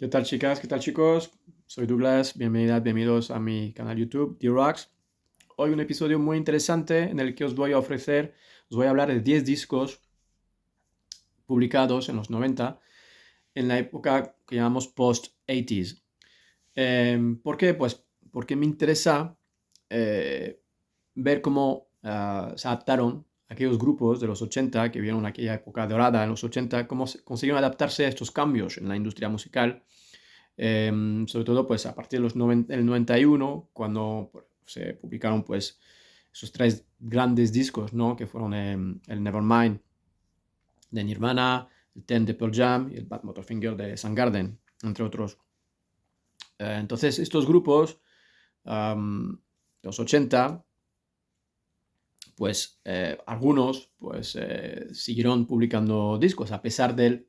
¿Qué tal chicas? ¿Qué tal chicos? Soy Douglas, bienvenidas, bienvenidos a mi canal YouTube, D-Rocks. Hoy un episodio muy interesante en el que os voy a hablar de 10 discos publicados en los 90, en la época que llamamos post-80s. ¿Por qué? Pues porque me interesa eh, ver cómo se adaptaron aquellos grupos de los 80 que vieron aquella época dorada en los 80, cómo consiguieron adaptarse a estos cambios en la industria musical. Sobre todo pues a partir de del 91, cuando pues, se publicaron pues esos tres grandes discos, ¿no? Que fueron el Nevermind de Nirvana, el Ten de Pearl Jam y el Bad Motorfinger de Soundgarden, entre otros. Entonces estos grupos, los 80, pues algunos pues siguieron publicando discos a pesar del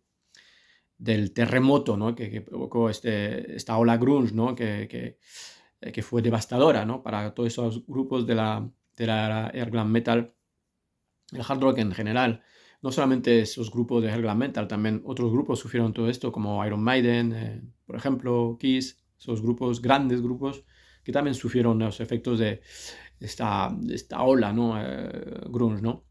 terremoto, ¿no? que provocó esta ola grunge, ¿no? Que fue devastadora, ¿no? Para todos esos grupos de la air glam metal, el hard rock en general. No solamente esos grupos de air glam metal, también otros grupos sufrieron todo esto, como Iron Maiden, por ejemplo, Kiss, esos grupos, grandes grupos, que también sufrieron los efectos de esta ola, ¿no? Grunge, ¿no?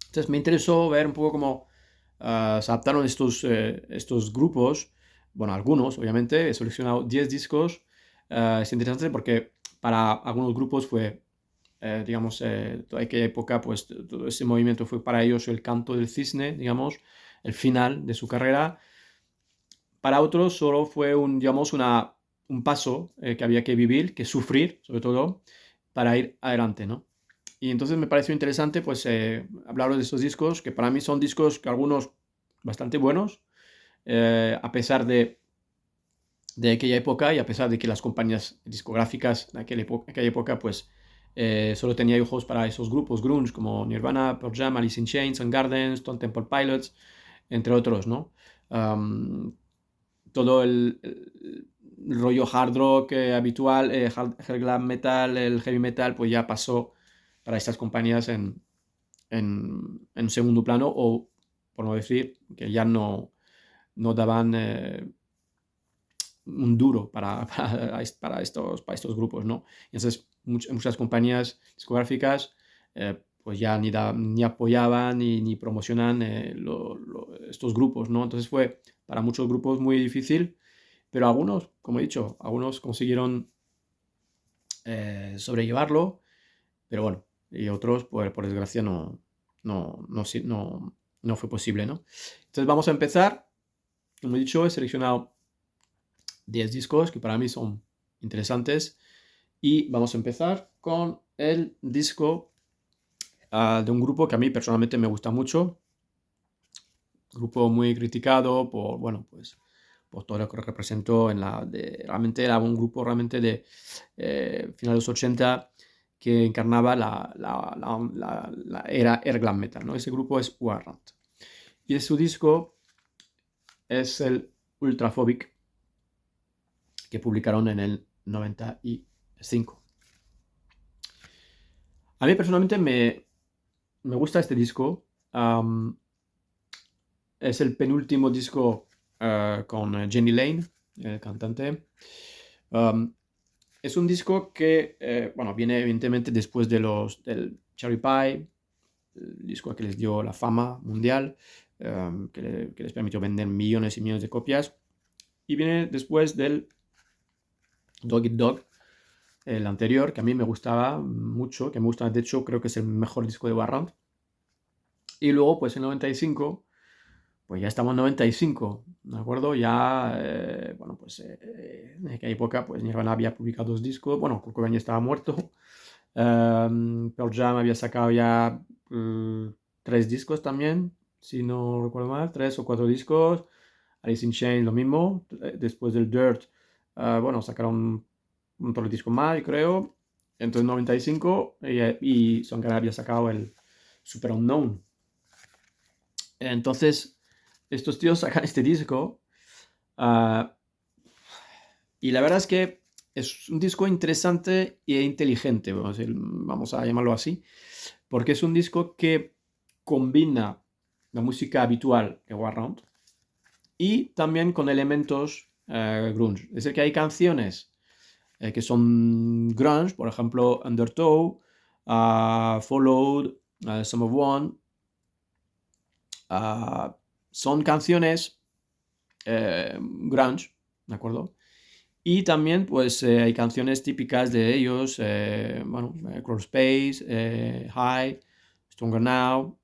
Entonces me interesó ver un poco cómo se adaptaron estos grupos, bueno, algunos, obviamente. He seleccionado 10 discos. Es interesante porque para algunos grupos fue, digamos, toda aquella época, pues todo ese movimiento fue para ellos el canto del cisne, digamos, el final de su carrera. Para otros solo fue digamos, un paso que había que vivir, que sufrir, sobre todo, para ir adelante, ¿no? Y entonces me pareció interesante, pues, hablaros de estos discos, que para mí son discos que algunos bastante buenos, a pesar de aquella época y a pesar de que las compañías discográficas de aquella época pues, solo tenía ojos para esos grupos grunge como Nirvana, Pearl Jam, Alice in Chains, Soundgarden, Stone Temple Pilots, entre otros, ¿no? Todo el rollo hard rock habitual, hard glam metal, el heavy metal, pues ya pasó para estas compañías en segundo plano, o por no decir que ya no daban un duro para estos grupos, ¿no? Y entonces muchas compañías discográficas pues ya ni apoyaban ni promocionan estos grupos, ¿no? Entonces fue para muchos grupos muy difícil, pero algunos, como he dicho, algunos consiguieron sobrellevarlo, pero bueno, y otros, por desgracia, no fue posible, ¿no? Entonces vamos a empezar. Como he dicho, he seleccionado 10 discos que para mí son interesantes y vamos a empezar con el disco de un grupo que a mí personalmente me gusta mucho, grupo muy criticado por, bueno, pues por todo lo que representó realmente era un grupo realmente de finales de los 80 que encarnaba la era air glam metal, ¿no? Ese grupo es Warrant. Y su disco es el Ultraphobic, que publicaron en el 95. A mí personalmente me gusta este disco. Es el penúltimo disco con Jenny Lane, el cantante. Es un disco que, bueno, viene evidentemente después del Cherry Pie, el disco que les dio la fama mundial, que les permitió vender millones y millones de copias. Y viene después del Dog Eat Dog, el anterior, que a mí me gustaba mucho, que me gusta, de hecho, creo que es el mejor disco de Warrant. Y luego, pues en 95, pues ya estamos en 95, ¿de acuerdo? Ya, bueno, pues en aquella época, pues Nirvana había publicado 2 discos, bueno, Kurt Cobain ya estaba muerto, Pearl Jam había sacado ya 3 discos también, si no recuerdo mal, 3 o 4 discos, Alice in Chains lo mismo, después del Dirt, bueno, sacaron un par de discos más, creo, entonces 95, y Soundgarden había sacado el Super Unknown. Entonces, estos tíos sacan este disco y la verdad es que es un disco interesante e inteligente, vamos a llamarlo así, porque es un disco que combina la música habitual de Warrant y también con elementos grunge. Es decir, que hay canciones que son grunge, por ejemplo, Undertow, Followed, Sum of One. Son canciones grunge, ¿de acuerdo? Y también, pues, hay canciones típicas de ellos, Crawl Space, High, Stronger Now,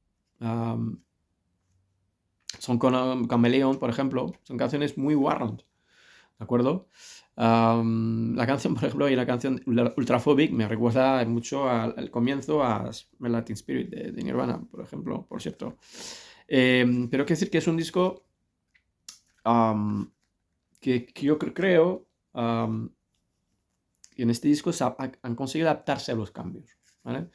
son con Chameleon, por ejemplo, son canciones muy Warrant, ¿de acuerdo? La canción, por ejemplo, y la canción Ultraphobic me recuerda mucho al comienzo a Smell Like Spirit de Nirvana, por ejemplo, por cierto. Pero quiero decir que es un disco que yo creo que en este disco han conseguido adaptarse a los cambios, ¿vale?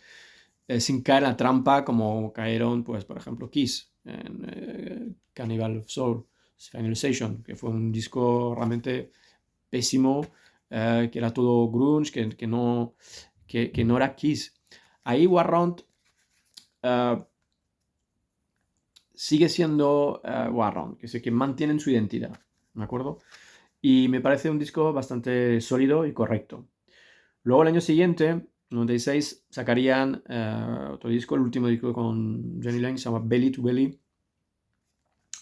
Sin caer en la trampa como cayeron, pues, por ejemplo, Kiss en Cannibal of Soul, Finalization, que fue un disco realmente pésimo, que era todo grunge, que no era Kiss. Ahí Warrant sigue siendo Warrant, que mantienen su identidad, ¿de acuerdo? Y me parece un disco bastante sólido y correcto. Luego el año siguiente, 96, sacarían otro disco, el último disco con Johnny Lang, se llama Belly to Belly.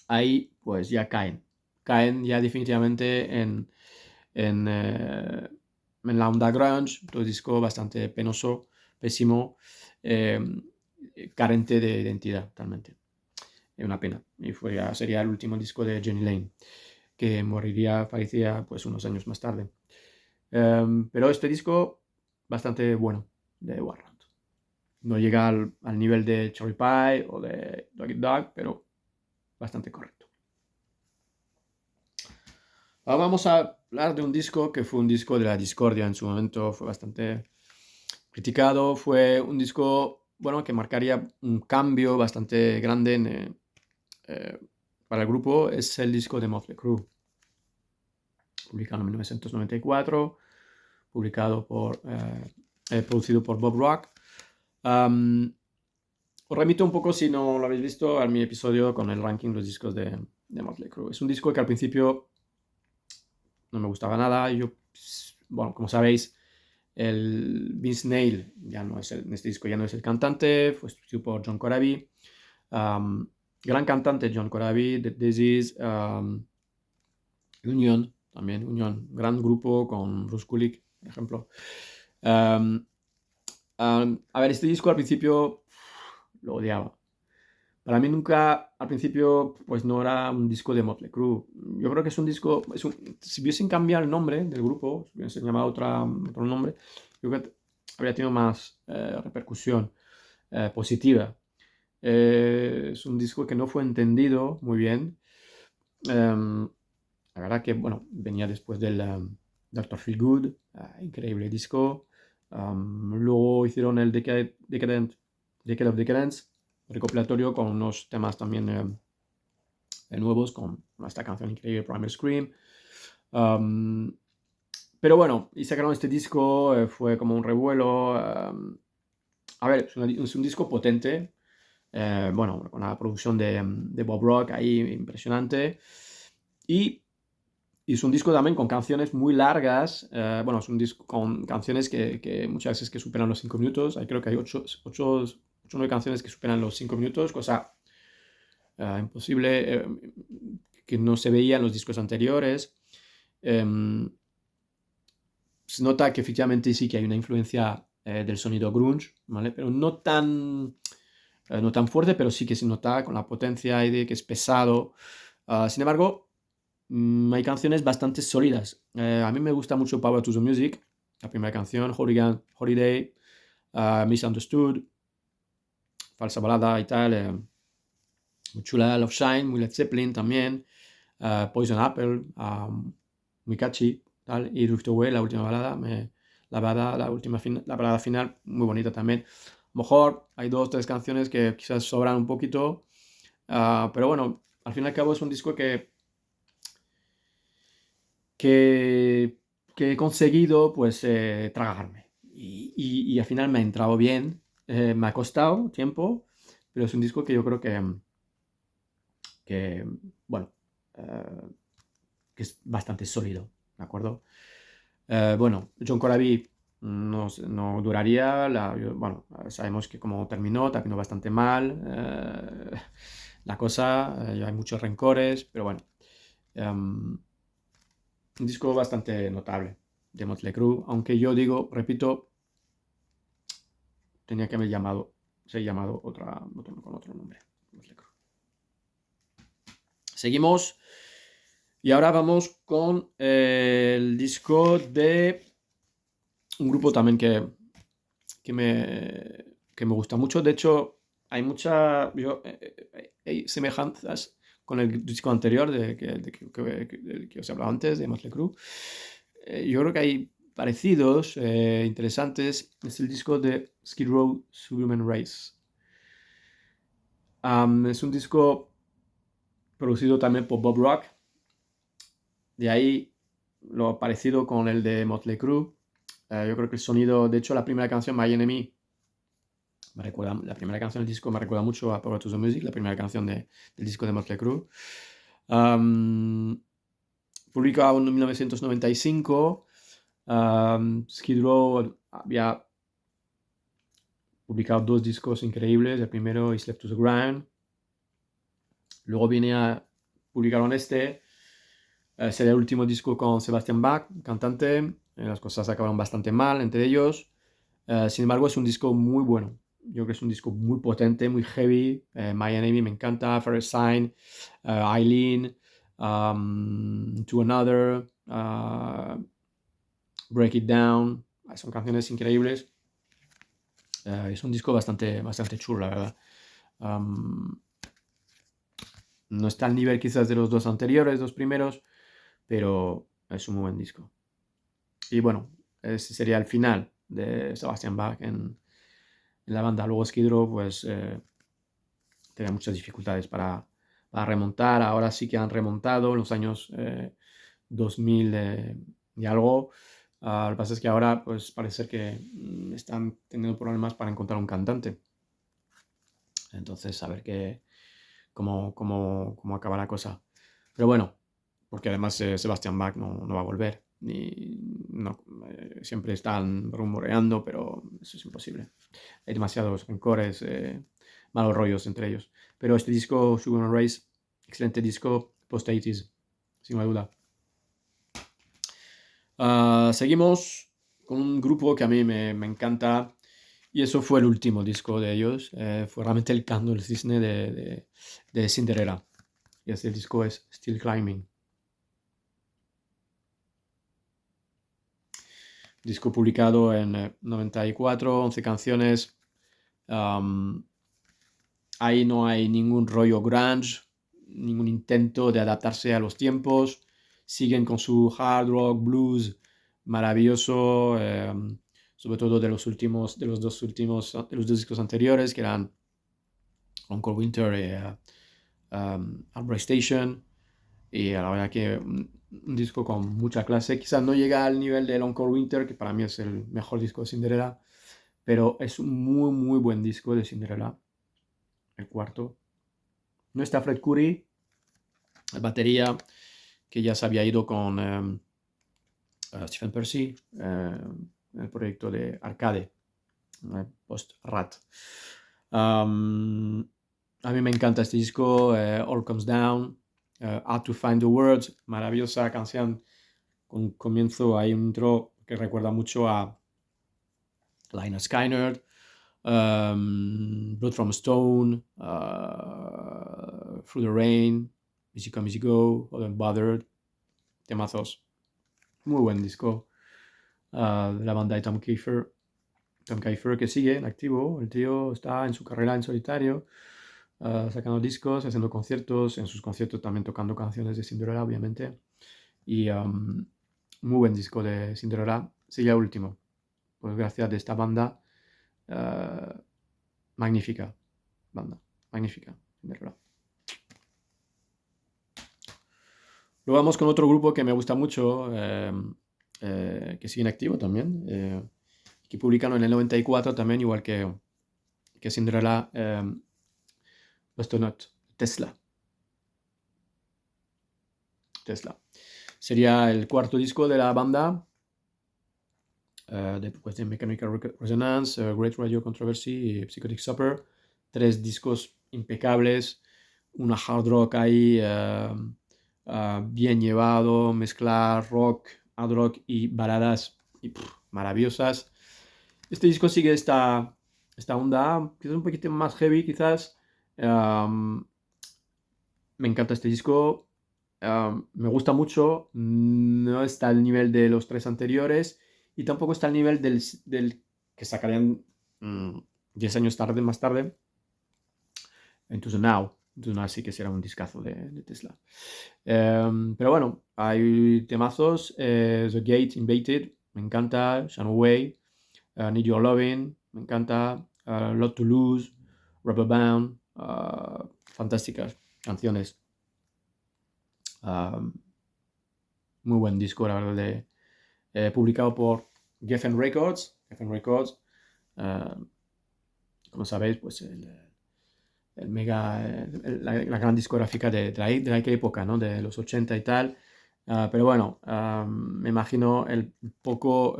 Ahí pues ya caen ya definitivamente en la onda grunge, otro disco bastante penoso, pésimo, eh, carente de identidad totalmente. Es una pena. Y sería el último disco de Johnny Lane, que fallecía pues unos años más tarde. Pero este disco, bastante bueno, de Warrant. No llega al nivel de Cherry Pie o de Dog Eat Dog, pero bastante correcto. Ahora vamos a hablar de un disco que fue un disco de la discordia en su momento, fue bastante criticado, fue un disco, bueno, que marcaría un cambio bastante grande para el grupo, es el disco de Motley Crue, publicado en 1994, producido por Bob Rock. Os remito un poco, si no lo habéis visto, a mi episodio con el ranking de los discos de Motley Crue. Es un disco que al principio no me gustaba nada. Bueno, como sabéis, el Vince Neil en este disco ya no es el cantante, fue sustituido por John Corabi. Gran cantante John Corabi, The Disease, Union, también Union, gran grupo con Bruce Kulick, por ejemplo. A ver, este disco al principio lo odiaba. Para mí nunca, al principio, pues no era un disco de Motley Crue. Yo creo que es un disco, si hubiesen cambiado el nombre del grupo, si hubiesen llamado otro nombre, yo creo que habría tenido más repercusión positiva. Es un disco que no fue entendido muy bien. La verdad que, bueno, venía después del Dr. Feel Good, increíble disco. Luego hicieron el Decade of Decadence, recopilatorio con unos temas también nuevos, con esta canción increíble, Primal Scream. Pero bueno, y sacaron este disco, fue como un revuelo. A ver, es un disco potente, bueno, con la producción de Bob Rock ahí impresionante. Y es un disco también con canciones muy largas. Bueno, es un disco con canciones que muchas veces que superan los 5 minutos. Creo que hay 8 o 9 canciones que superan los 5 minutos, cosa imposible, que no se veía en los discos anteriores. Se nota que efectivamente sí que hay una influencia del sonido grunge, ¿vale? Pero no tan fuerte, pero sí que se nota con la potencia de que es pesado. Sin embargo, hay canciones bastante sólidas. A mí me gusta mucho Power to the Music, la primera canción, Holiday, Misunderstood, falsa balada y tal. Muy chula, Love Shine, muy Led Zeppelin también. Poison Apple, muy catchy, tal. Y Drift Away, la última balada, la balada final, muy bonita también. A lo mejor hay 2 o 3 canciones que quizás sobran un poquito, pero bueno, al fin y al cabo es un disco que he conseguido pues tragarme. Y al final me ha entrado bien. Me ha costado tiempo, pero es un disco que yo creo que bueno, que es bastante sólido, ¿de acuerdo? Bueno, John Corabi no duraría, bueno, sabemos que como terminó bastante mal la cosa, hay muchos rencores, pero bueno, um, un disco bastante notable de Motley Crue, aunque yo digo, repito, tenía que haber ser llamado con otro nombre, Motley Crue. Seguimos. Y ahora vamos con el disco de un grupo también que me gusta mucho. De hecho, hay hay semejanzas con el disco anterior del que os he hablado antes, de Motley Crue. Yo creo que hay parecidos interesantes. Es el disco de Skid Row Suburban Race. Es un disco producido también por Bob Rock. De ahí lo parecido con el de Motley Crue. Yo creo que el sonido, de hecho, la primera canción, My Enemy, la primera canción del disco me recuerda mucho a Power to the Music, la primera canción del disco de Motley Crue. Publicado en 1995, Skid Row había publicado 2 discos increíbles. El primero, Is Left to the Ground. Luego publicaron este. Sería el último disco con Sebastian Bach, cantante. Las cosas acabaron bastante mal entre ellos. Sin embargo, es un disco muy bueno. Yo creo que es un disco muy potente, muy heavy. My Enemy me encanta, First Sign, Eileen, To Another, Break It Down. Son canciones increíbles. Es un disco bastante chulo, la verdad. No está al nivel quizás de los dos anteriores, dos primeros, pero es un muy buen disco. Y bueno, ese sería el final de Sebastian Bach en la banda. Luego Skid Row pues tenía muchas dificultades para remontar. Ahora sí que han remontado en los años 2000 y algo. Lo que pasa es que ahora pues parece ser que están teniendo problemas para encontrar un cantante. Entonces a ver cómo acaba la cosa. Pero bueno, porque además Sebastian Bach no va a volver. Siempre están rumoreando, pero eso es imposible. Hay demasiados rencores, malos rollos entre ellos. Pero este disco, Sugar Race, excelente disco, post-80s, sin duda. Seguimos con un grupo que a mí me encanta, y eso fue el último disco de ellos. Fue realmente el canto del cisne de Cinderella. Y este disco es Still Climbing. Disco publicado en 94, 11 canciones. Ahí no hay ningún rollo grunge, ningún intento de adaptarse a los tiempos. Siguen con su hard rock, blues maravilloso, sobre todo de los dos discos anteriores, que eran Encore Winter y Outbreak Station. Y la verdad que un disco con mucha clase. Quizás no llega al nivel del Encore Winter, que para mí es el mejor disco de Cinderella, pero es un muy, muy buen disco de Cinderella, el cuarto. No está Fred Coury, la batería, que ya se había ido con Stephen Percy, el proyecto de Arcade, post-Rat. A mí me encanta este disco, All Comes Down, How to Find the Words, maravillosa canción, con comienzo hay un intro que recuerda mucho a Lynyrd Skynyrd, Blood from a Stone, Through the Rain, Easy Come Easy Go, Unbothered, temazos. Muy buen disco de la banda de Tom Kiefer. Tom Kiefer que sigue en activo. El tío está en su carrera en solitario, sacando discos, haciendo conciertos. En sus conciertos también tocando canciones de Cinderella, obviamente. Y muy buen disco de Cinderella. Sigue el último. Pues gracias a esta banda. Magnífica banda. Magnífica. Cinderella. Luego vamos con otro grupo que me gusta mucho, que sigue en activo también, que publicaron en el 94 también, igual que Cinderella, Tesla. Sería el cuarto disco de la banda, después de Mechanical Resonance, Great Radio Controversy y Psychotic Supper. 3 discos impecables, una hard rock ahí bien llevado, mezclar rock, hard rock y baladas maravillosas. Este disco sigue esta onda, quizás un poquito más heavy, quizás. Me encanta este disco, me gusta mucho, no está al nivel de los 3 anteriores y tampoco está al nivel del que sacarían 10 años más tarde, Into the Now. Into the Now sí que será un discazo de Tesla. Pero bueno, hay temazos, The Gate, Invaded, me encanta, Shannon Way, Need Your Loving, me encanta, Lot to Lose, Rubber Band, fantásticas canciones. Muy buen disco, la verdad, publicado por Geffen Records. Geffen Records, como sabéis, pues el mega, la gran discográfica de la época, ¿no? De los 80 y tal. Pero bueno, me imagino el poco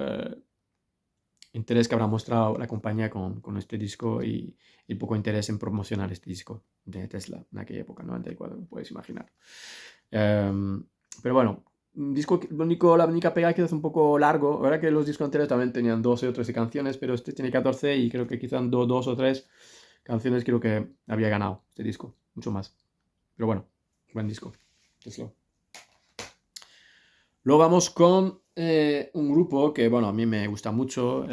interés que habrá mostrado la compañía con este disco y el poco interés en promocionar este disco de Tesla en aquella época, 94, puedes imaginar. Pero bueno, un disco, la única pega es que es un poco largo. La verdad que los discos anteriores también tenían 12 o 13 canciones, pero este tiene 14 y creo que quizás 2 o 3 canciones creo que había ganado este disco, mucho más. Pero bueno, buen disco. Tesla. Luego vamos con un grupo que, bueno, a mí me gusta mucho.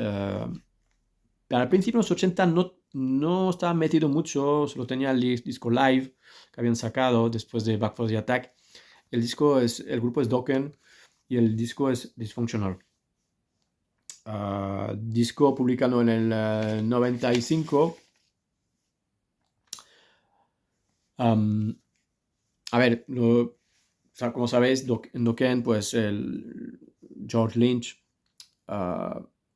Al principio, en los 80 no estaba metido mucho, solo tenía el disco live que habían sacado después de Back for the Attack. El grupo es Dokken y el disco es Dysfunctional. Disco publicado en el 95. A ver, como sabéis, en Dokken, pues el George Lynch,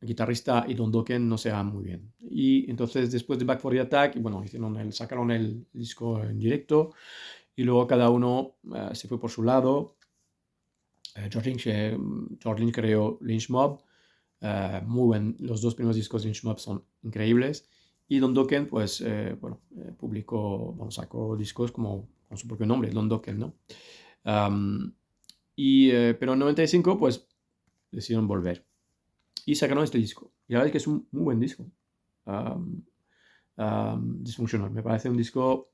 guitarrista, y Don Dokken no se dan muy bien. Y entonces, después de Back for the Attack, bueno, sacaron el disco en directo y luego cada uno se fue por su lado. George Lynch creó Lynch Mob. Los 2 primeros discos de Lynch Mob son increíbles. Y Don Dokken, pues, sacó discos con su propio nombre, Don Dokken, ¿no? Pero en 95, pues, decidieron volver. Y sacaron este disco. Y la verdad es que es un muy buen disco. Dysfunctional. Me parece un disco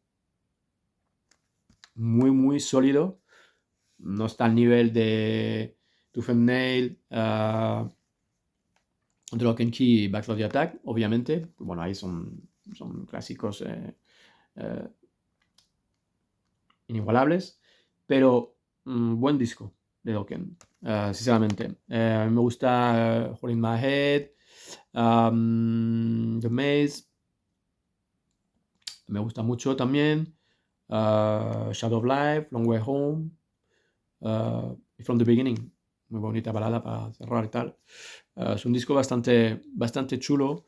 muy, muy sólido. No está al nivel de Tooth and Nail, Lock and Key y Back for the Attack, obviamente. Bueno, ahí son clásicos inigualables. Pero buen disco de Dokken, sinceramente. Me gusta Hole in My Head, The Maze. Me gusta mucho también. Shadow of Life, Long Way Home. Y From the Beginning, muy bonita balada para cerrar y tal. Es un disco bastante chulo.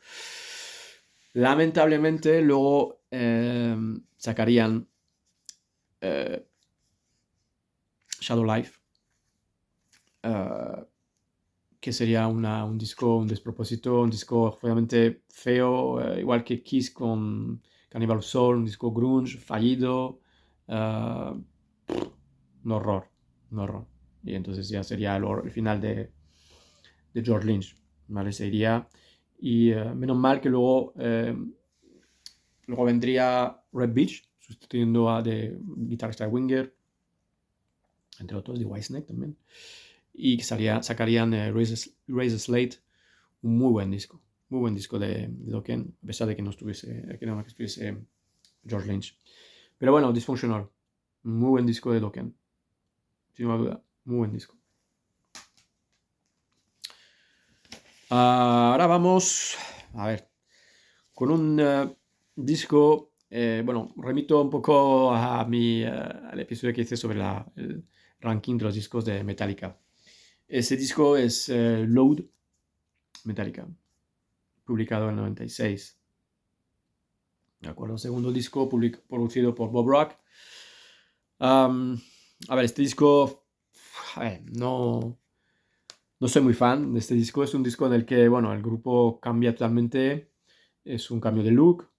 Lamentablemente luego sacarían Shadow Life, que sería un disco, un despropósito, un disco obviamente feo, igual que Kiss con Cannibal of Soul, un disco grunge, fallido, un horror. Y entonces ya sería el final de George Lynch, ¿vale? Se iría. Y menos mal que luego vendría Red Beach, sustituyendo de guitarrista de Winger, entre otros, de Whitesnake también. Y que sacarían Razor Slate, un muy buen disco de Dokken, a pesar de que no estuviese George Lynch. Pero bueno, Dysfunctional, muy buen disco de Dokken, sin duda, muy buen disco. Ahora vamos, a ver, con un disco, remito un poco al episodio que hice sobre el ranking de los discos de Metallica. Ese disco es Load, Metallica, publicado en 96. ¿De acuerdo? Segundo disco producido por Bob Rock. A ver, este disco a ver, no soy muy fan de este disco. Es un disco en el que, bueno, el grupo cambia totalmente. Es un cambio de look.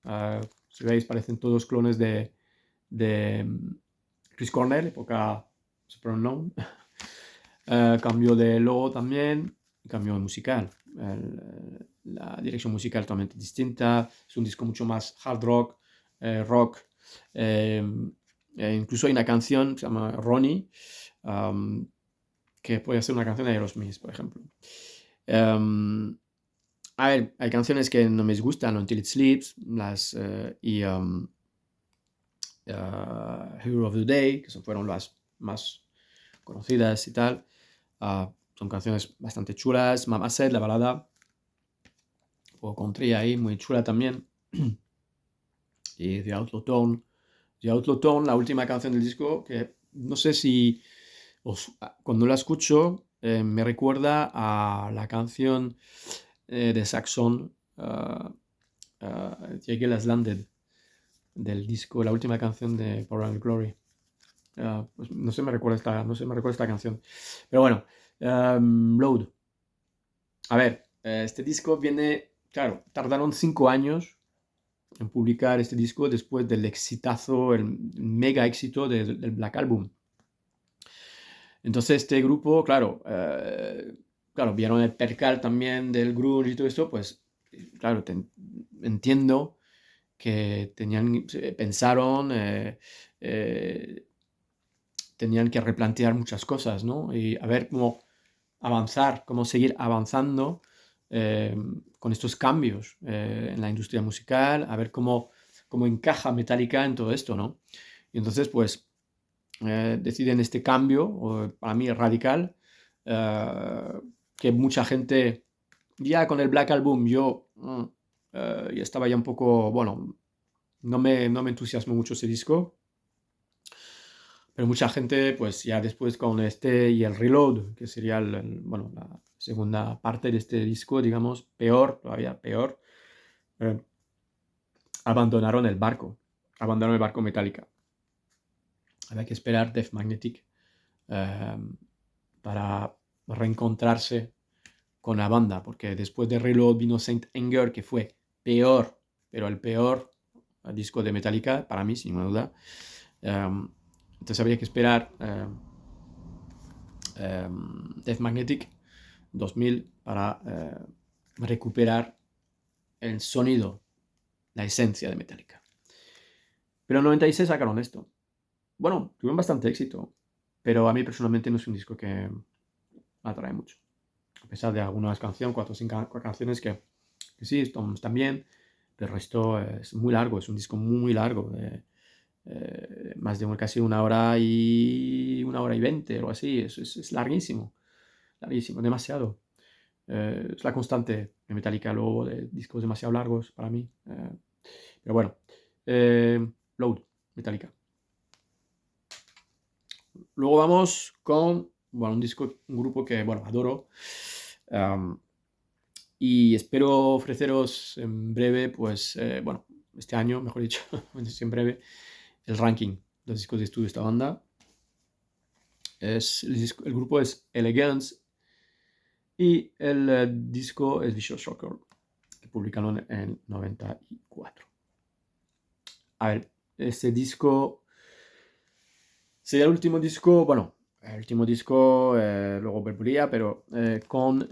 Si veis, parecen todos clones de Chris Cornell, época Super Unknown. Cambio de logo también, cambio musical. La dirección musical totalmente distinta. Es un disco mucho más hard rock, rock. eh, Incluso hay una canción que se llama Ronnie, um, que puede ser una canción de Aerosmith, por ejemplo. A ver, hay canciones que no me gustan, Until It Sleeps, Hero of the Day, que fueron las más conocidas y tal. Son canciones bastante chulas. Mama Said, la balada, o country ahí, muy chula también. Y The Outlaw Tone. The Outlaw Tone, la última canción del disco, que no sé si cuando la escucho me recuerda a la canción de Saxon, The Eagle Has Landed, del disco, la última canción de Power and Glory. Pues no se me recuerda esta canción. Pero bueno, Load. A ver, este disco viene, claro, tardaron 5 años en publicar este disco después del exitazo, el mega éxito del Black Album. Entonces este grupo, claro, vieron el percal también del grunge y todo esto, pues, claro, entiendo que pensaron, tenían que replantear muchas cosas, ¿no? Y a ver cómo avanzar, cómo seguir avanzando con estos cambios en la industria musical, a ver cómo encaja Metallica en todo esto, ¿no? Y entonces, pues, deciden este cambio, para mí radical, que mucha gente, ya con el Black Album, yo ya estaba ya un poco, bueno, no me entusiasmó mucho ese disco, pero mucha gente, pues ya después con este y el Reload, que sería bueno, la segunda parte de este disco, digamos, peor, todavía peor, eh, abandonaron el barco Metallica. Había que esperar Death Magnetic para reencontrarse con la banda, porque después de Reload vino Saint Anger, que fue peor, pero el peor disco de Metallica, para mí, sin duda. Entonces había que esperar Death Magnetic 2000 para recuperar el sonido, la esencia de Metallica. Pero en 96 sacaron esto. Bueno, tuvieron bastante éxito, pero a mí personalmente no es un disco que me atrae mucho. A pesar de algunas canciones, 4 o 5 canciones que sí, están bien, pero el resto es muy largo, es un disco muy largo, más de casi 1 hora y 20, o así, es larguísimo, larguísimo, demasiado. Es la constante de Metallica, luego de discos demasiado largos para mí. Pero bueno, Load, Metallica. Luego vamos con, bueno, un grupo que, bueno, adoro. Y espero ofreceros en breve, pues, bueno, este año, mejor dicho, en breve, el ranking de los discos de estudio de esta banda. El grupo es Elegance y el disco es Vicious Shocker, que publicaron en 94. A ver, este disco sería el último disco, bueno, el último disco luego volvería, pero con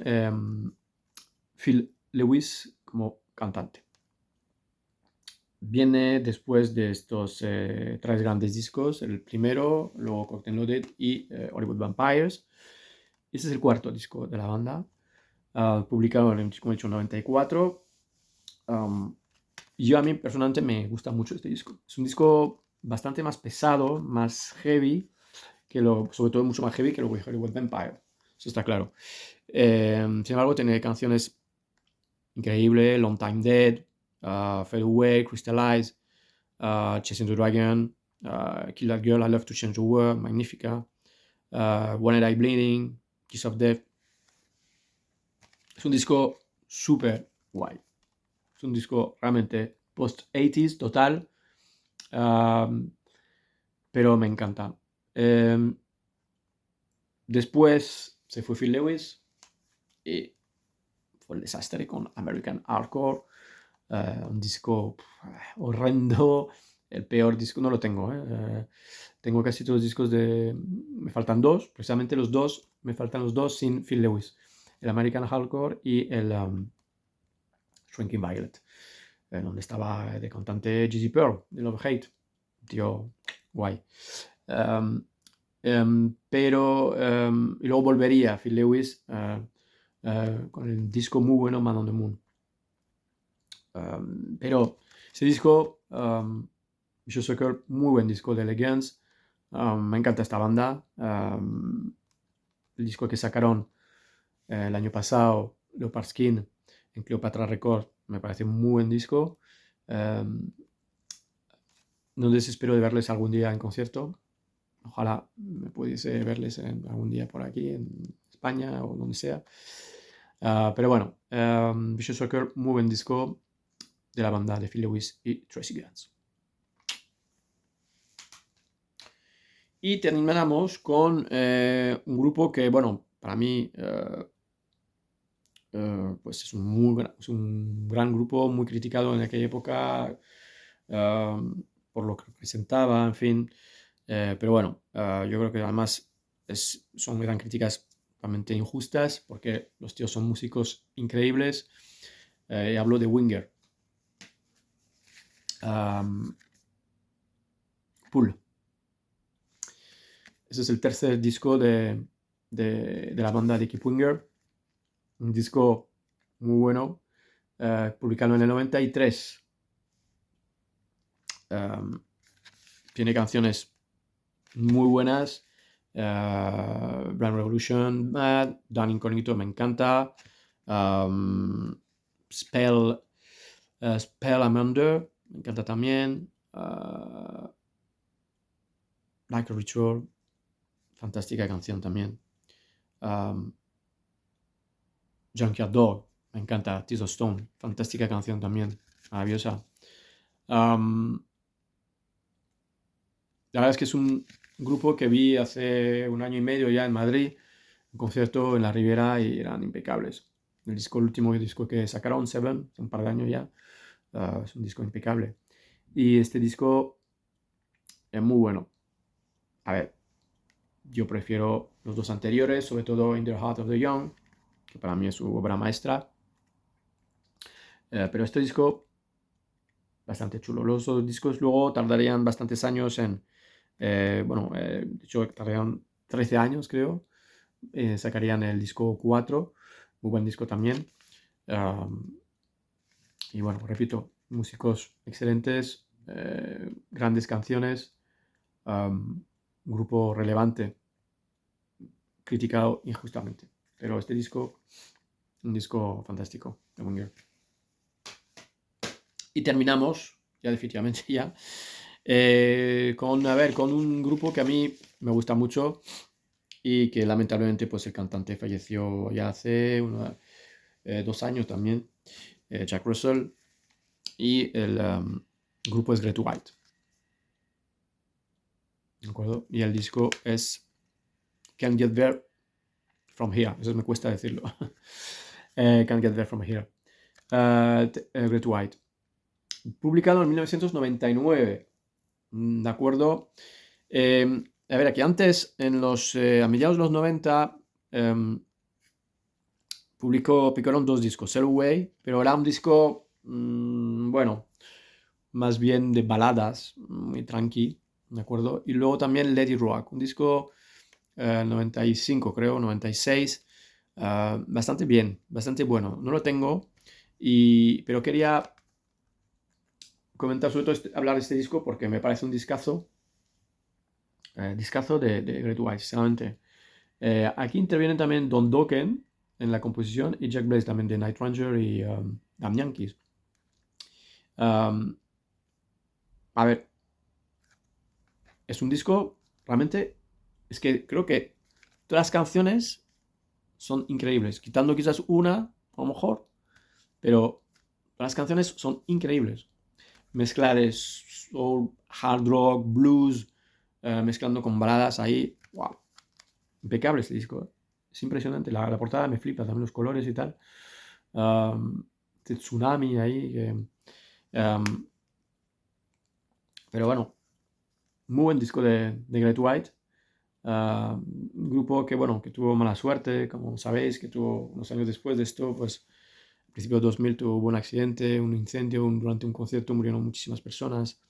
Phil Lewis como cantante. Viene después de estos 3 grandes discos, el primero, luego Cocktail Loaded y Hollywood Vampires. Este es el 4º disco de la banda, publicado en, como he dicho, 94. Yo a mí personalmente me gusta mucho este disco. Es un disco bastante más pesado, más heavy, sobre todo mucho más heavy que lo de Hollywood Vampire. Eso está claro. Sin embargo, tiene canciones increíbles, Long Time Dead, Fade Away, Crystallize, Chasing the Dragon, Kill That Girl, I Love to Change the World, Magnífica, One Eye Bleeding, Kiss of Death. Es un disco súper guay. Es un disco realmente post-80s total, pero me encanta. Después se fue Phil Lewis y fue el desastre con American Hardcore, un disco horrendo, el peor disco, no lo tengo, tengo casi todos los discos me faltan dos, precisamente me faltan los dos sin Phil Lewis, el American Hardcore y el Shrinking Violet, donde estaba de cantante Gigi Pearl, de Love Hate, tío guay. Pero y luego volvería Phil Lewis con el disco muy bueno Man on the Moon. Pero ese disco, Vicious Circle, muy buen disco de Elegance. Me encanta esta banda. El disco que sacaron el año pasado, Leopard Skin, en Cleopatra Records, me parece un muy buen disco. No desespero de verles algún día en concierto. Ojalá me pudiese verles algún día por aquí, en España o donde sea. Pero bueno, Vicious Circle, muy buen disco de la banda de Phil Lewis y Tracy Guns. Y terminamos con un grupo que, bueno, para mí pues es un gran grupo, muy criticado en aquella época por lo que representaba, en fin. Pero bueno, yo creo que además son gran críticas totalmente injustas porque los tíos son músicos increíbles. Y hablo de Winger. Pool. Ese es el tercer disco de la banda de Keep Winger. Un disco muy bueno, publicado en el 93. Tiene canciones muy buenas. Blind Revolution, Mad, Dan Incognito me encanta. Spell I'm Under me encanta también. Like a Ritual, fantástica canción también. Junkyard Dog, me encanta. Tears of Stone, fantástica canción también, maravillosa. La verdad es que es un grupo que vi hace un año y medio ya en Madrid, un concierto en la Riviera, y eran impecables. El último disco que sacaron, Seven, hace un par de años ya, es un disco impecable. Y este disco es muy bueno. A ver, yo prefiero los dos anteriores, sobre todo In the Heart of the Young, que para mí es su obra maestra. Pero este disco, bastante chulo. Los dos discos luego tardarían bastantes años de hecho tardarían 13 años, creo. Sacarían el disco 4, muy buen disco también. Y bueno, repito, músicos excelentes, grandes canciones, grupo relevante, criticado injustamente. Pero este disco, un disco fantástico de Winger. Y terminamos, ya definitivamente ya, con un grupo que a mí me gusta mucho y que lamentablemente pues el cantante falleció ya hace 2 años también, Jack Russell, y el grupo es Great White. ¿De acuerdo? Y el disco es Can't Get There From Here, eso me cuesta decirlo. Can't Get There From Here. Great White. Publicado en 1999. ¿De acuerdo? A ver, aquí antes, a mediados de los 90, picaron 2 discos, Sail Away, pero era un disco, bueno, más bien de baladas, muy tranqui, ¿de acuerdo? Y luego también Let It Rock, un disco 95, creo, 96, bastante bien, bastante bueno. No lo tengo, pero quería comentar sobre todo hablar de este disco porque me parece un discazo de Great White, sinceramente. Aquí intervienen también Don Dokken en la composición y Jack Blaze también de Night Ranger y Damn Yankees. A ver, es un disco, realmente, es que creo que todas las canciones son increíbles, quitando quizás una, a lo mejor, pero todas las canciones son increíbles. Mezclar soul, hard rock, blues, mezclando con baladas ahí, wow. impecable este disco, ¿eh? Es impresionante, la portada me flipa, también los colores y tal. Este tsunami ahí, am, pero bueno, muy buen disco de Great White. Un grupo que, bueno, que tuvo mala suerte, como sabéis, que tuvo unos años después de esto, pues al principio de 2000 tuvo un accidente, un incendio, durante un concierto murieron muchísimas personas.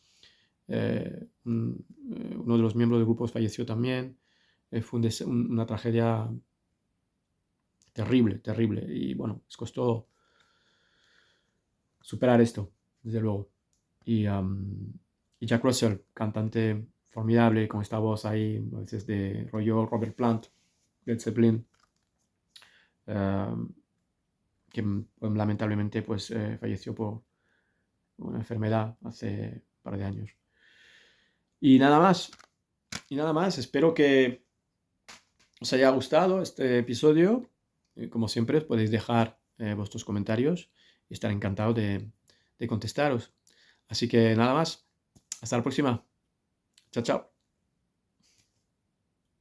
Uno de los miembros del grupo falleció también. Fue una tragedia terrible, terrible. Y bueno, les costó superar esto, desde luego. Y Jack Russell, cantante formidable, con esta voz ahí, a veces de rollo Robert Plant, Led Zeppelin, eh, que pues, lamentablemente pues, falleció por una enfermedad hace un par de años. Y nada más, espero que os haya gustado este episodio. Como siempre, podéis dejar vuestros comentarios y estaré encantado de contestaros. Así que nada más, hasta la próxima. Chao, chao.